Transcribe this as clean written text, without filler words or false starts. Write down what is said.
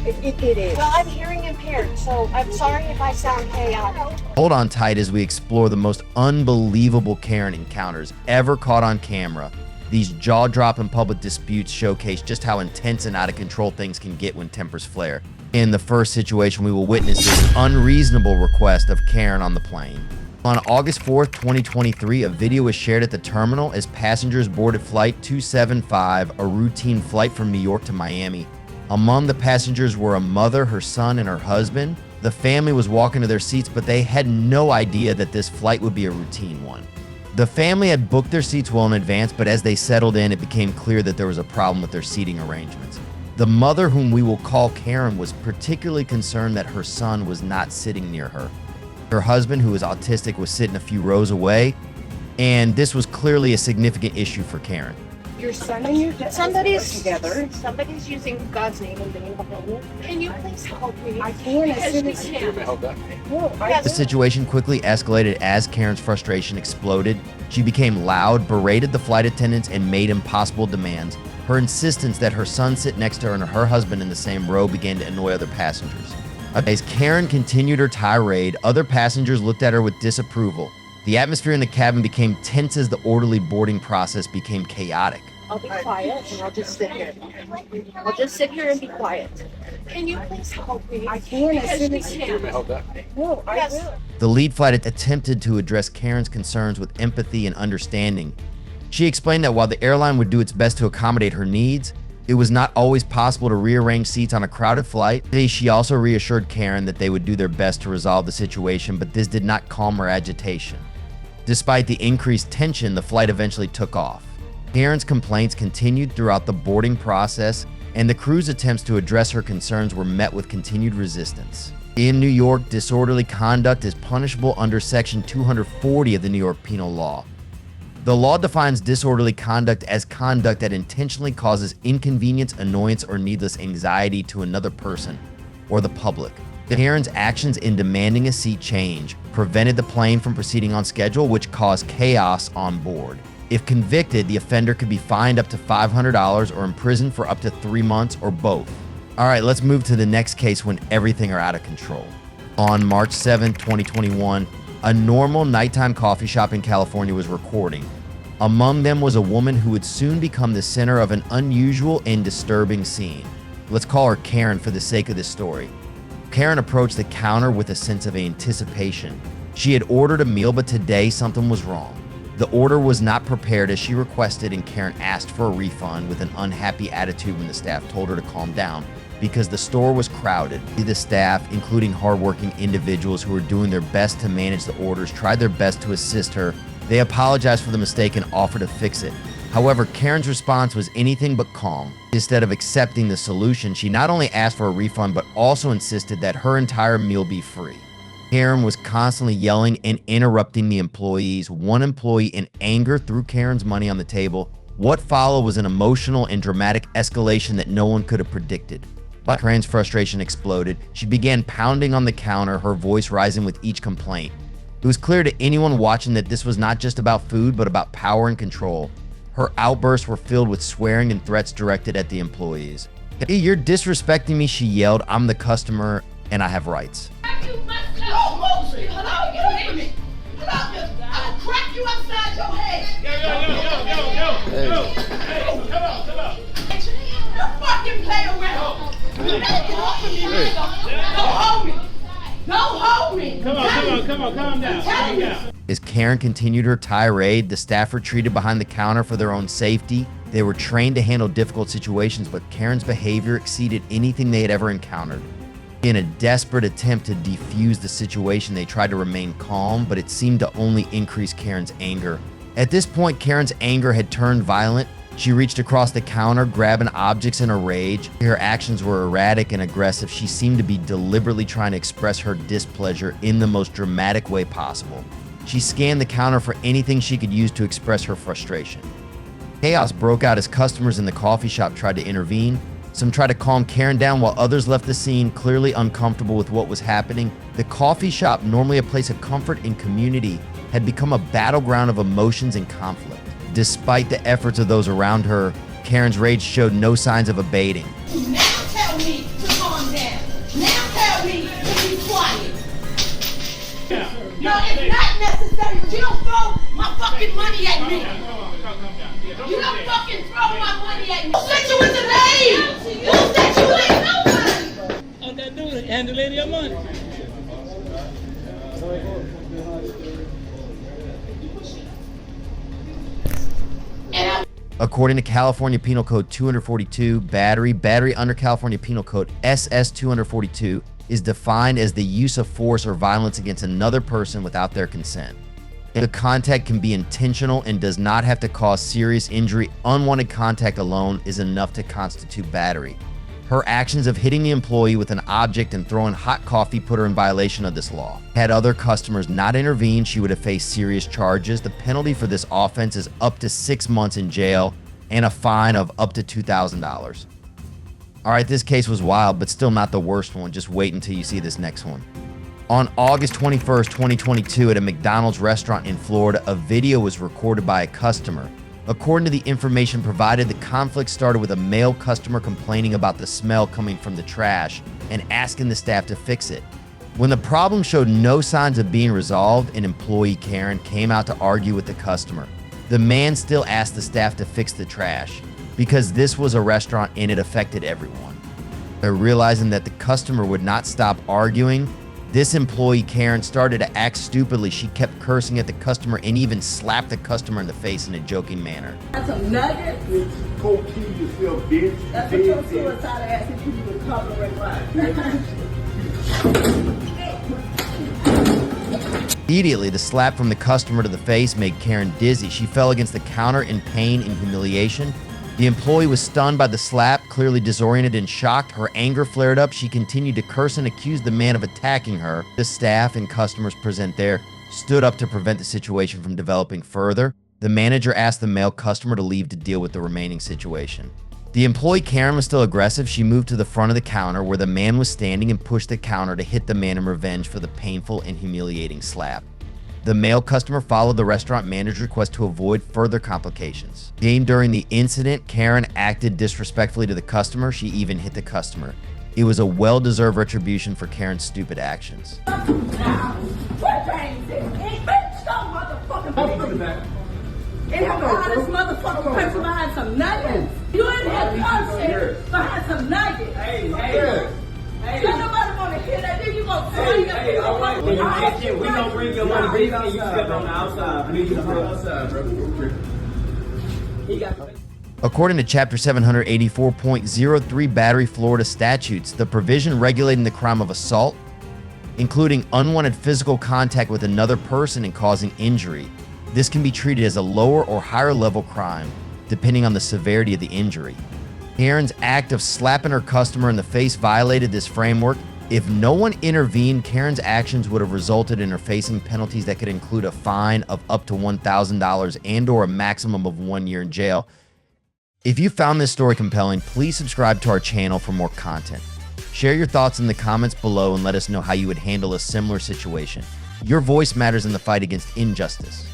It is. Well, I'm hearing impaired, so I'm sorry if I sound chaotic. Hold on tight as we explore the most unbelievable Karen encounters ever caught on camera. These jaw-dropping public disputes showcase just how intense and out of control things can get when tempers flare. In the first situation, we will witness this unreasonable request of Karen on the plane. On August 4th, 2023, a video was shared at the terminal as passengers boarded Flight 275, a routine flight from New York to Miami. Among the passengers were a mother, her son, and her husband. The family was walking to their seats, but they had no idea that this flight would be a routine one. The family had booked their seats well in advance, but as they settled in, it became clear that there was a problem with their seating arrangements. The mother, whom we will call Karen, was particularly concerned that her son was not sitting near her. Her husband, who is autistic, was sitting a few rows away, and this was clearly a significant issue for Karen. Your son and your dad somebody's together. Somebody's using God's name in vain. Can you please help me? I can as soon as you The situation quickly escalated as Karen's frustration exploded. She became loud, berated the flight attendants, and made impossible demands. Her insistence that her son sit next to her and her husband in the same row began to annoy other passengers. As Karen continued her tirade, other passengers looked at her with disapproval. The atmosphere in the cabin became tense as the orderly boarding process became chaotic. I'll be quiet and I'll just sit here. I'll just sit here and be quiet. Can you please help me? I can as soon as you No, I will. The lead flight attempted to address Karen's concerns with empathy and understanding. She explained that while the airline would do its best to accommodate her needs, it was not always possible to rearrange seats on a crowded flight. She also reassured Karen that they would do their best to resolve the situation, but this did not calm her agitation. Despite the increased tension, the flight eventually took off. Karen's complaints continued throughout the boarding process, and the crew's attempts to address her concerns were met with continued resistance. In New York, disorderly conduct is punishable under Section 240 of the New York Penal Law. The law defines disorderly conduct as conduct that intentionally causes inconvenience, annoyance, or needless anxiety to another person or the public. Karen's actions in demanding a seat change prevented the plane from proceeding on schedule, which caused chaos on board. If convicted, the offender could be fined up to $500 or imprisoned for up to 3 months or both. All right, let's move to the next case when everything are out of control. On March 7, 2021, a normal nighttime coffee shop in California was recording. Among them was a woman who would soon become the center of an unusual and disturbing scene. Let's call her Karen for the sake of this story. Karen approached the counter with a sense of anticipation. She had ordered a meal, but today something was wrong. The order was not prepared as she requested, and Karen asked for a refund with an unhappy attitude when the staff told her to calm down because the store was crowded. The staff, including hardworking individuals who were doing their best to manage the orders, tried their best to assist her. They apologized for the mistake and offered to fix it. However, Karen's response was anything but calm. Instead of accepting the solution, she not only asked for a refund, but also insisted that her entire meal be free. Karen was constantly yelling and interrupting the employees. One employee, in anger, threw Karen's money on the table. What followed was an emotional and dramatic escalation that no one could have predicted. But Karen's frustration exploded. She began pounding on the counter, her voice rising with each complaint. It was clear to anyone watching that this was not just about food, but about power and control. Her outbursts were filled with swearing and threats directed at the employees. "Hey, you're disrespecting me," she yelled. "I'm the customer and I have rights." Hello, Moses. Hello, get away from me. Hello, I'll crack you upside your head. Yo. Come on. You fucking play around. Get off of me, nigga. Don't hold me. Come on, calm down. As Karen continued her tirade, the staff retreated behind the counter for their own safety. They were trained to handle difficult situations, but Karen's behavior exceeded anything they had ever encountered. In a desperate attempt to defuse the situation, they tried to remain calm, but it seemed to only increase Karen's anger. At this point, Karen's anger had turned violent. She reached across the counter, grabbing objects in a rage. Her actions were erratic and aggressive. She seemed to be deliberately trying to express her displeasure in the most dramatic way possible. She scanned the counter for anything she could use to express her frustration. Chaos broke out as customers in the coffee shop tried to intervene. Some tried to calm Karen down while others left the scene, clearly uncomfortable with what was happening. The coffee shop, normally a place of comfort and community, had become a battleground of emotions and conflict. Despite the efforts of those around her, Karen's rage showed no signs of abating. Now tell me to calm down. No, it's not necessary, but you don't throw my fucking money at me. You don't fucking throw my money at me. Who sent you into the lane? Who sent you in? Nobody. All that dude is handling your money. According to California Penal Code 242, battery under California Penal Code SS 242 is defined as the use of force or violence against another person without their consent. The contact can be intentional and does not have to cause serious injury. Unwanted contact alone is enough to constitute battery. Her actions of hitting the employee with an object and throwing hot coffee put her in violation of this law. Had other customers not intervened, she would have faced serious charges. The penalty for this offense is up to 6 months in jail and a fine of up to $2,000. All right, this case was wild, but still not the worst one. Just wait until you see this next one. On August 21st, 2022, at a McDonald's restaurant in Florida, a video was recorded by a customer. According to the information provided, the conflict started with a male customer complaining about the smell coming from the trash and asking the staff to fix it. When the problem showed no signs of being resolved, an employee, Karen, came out to argue with the customer. The man still asked the staff to fix the trash because this was a restaurant and it affected everyone. Realizing that the customer would not stop arguing, this employee, Karen, started to act stupidly. She kept cursing at the customer and even slapped the customer in the face in a joking manner. That's a nugget. Go kill yourself, bitch. That's what your suicide ass if you would cover it right. Immediately, the slap from the customer to the face made Karen dizzy. She fell against the counter in pain and humiliation. The employee was stunned by the slap, clearly disoriented and shocked. Her anger flared up. She continued to curse and accuse the man of attacking her. The staff and customers present there stood up to prevent the situation from developing further. The manager asked the male customer to leave to deal with the remaining situation. The employee, Karen, was still aggressive. She moved to the front of the counter where the man was standing and pushed the counter to hit the man in revenge for the painful and humiliating slap. The male customer followed the restaurant manager's request to avoid further complications. During the incident, Karen acted disrespectfully to the customer. She even hit the customer. It was a well-deserved retribution for Karen's stupid actions. And I'm behind this motherfucker country behind some nuggets. You in here cursing behind some nuggets. Hey. Don't nobody want to hear that. Then you gonna throw your All right. We gonna bring your money back and you step on the outside. Please step outside, brother. He got. According to Chapter 784.03 Battery Florida statutes, the provision regulating the crime of assault, including unwanted physical contact with another person and causing injury, this can be treated as a lower or higher level crime, depending on the severity of the injury. Karen's act of slapping her customer in the face violated this framework. If no one intervened, Karen's actions would have resulted in her facing penalties that could include a fine of up to $1,000 and/or a maximum of 1 year in jail. If you found this story compelling, please subscribe to our channel for more content. Share your thoughts in the comments below and let us know how you would handle a similar situation. Your voice matters in the fight against injustice.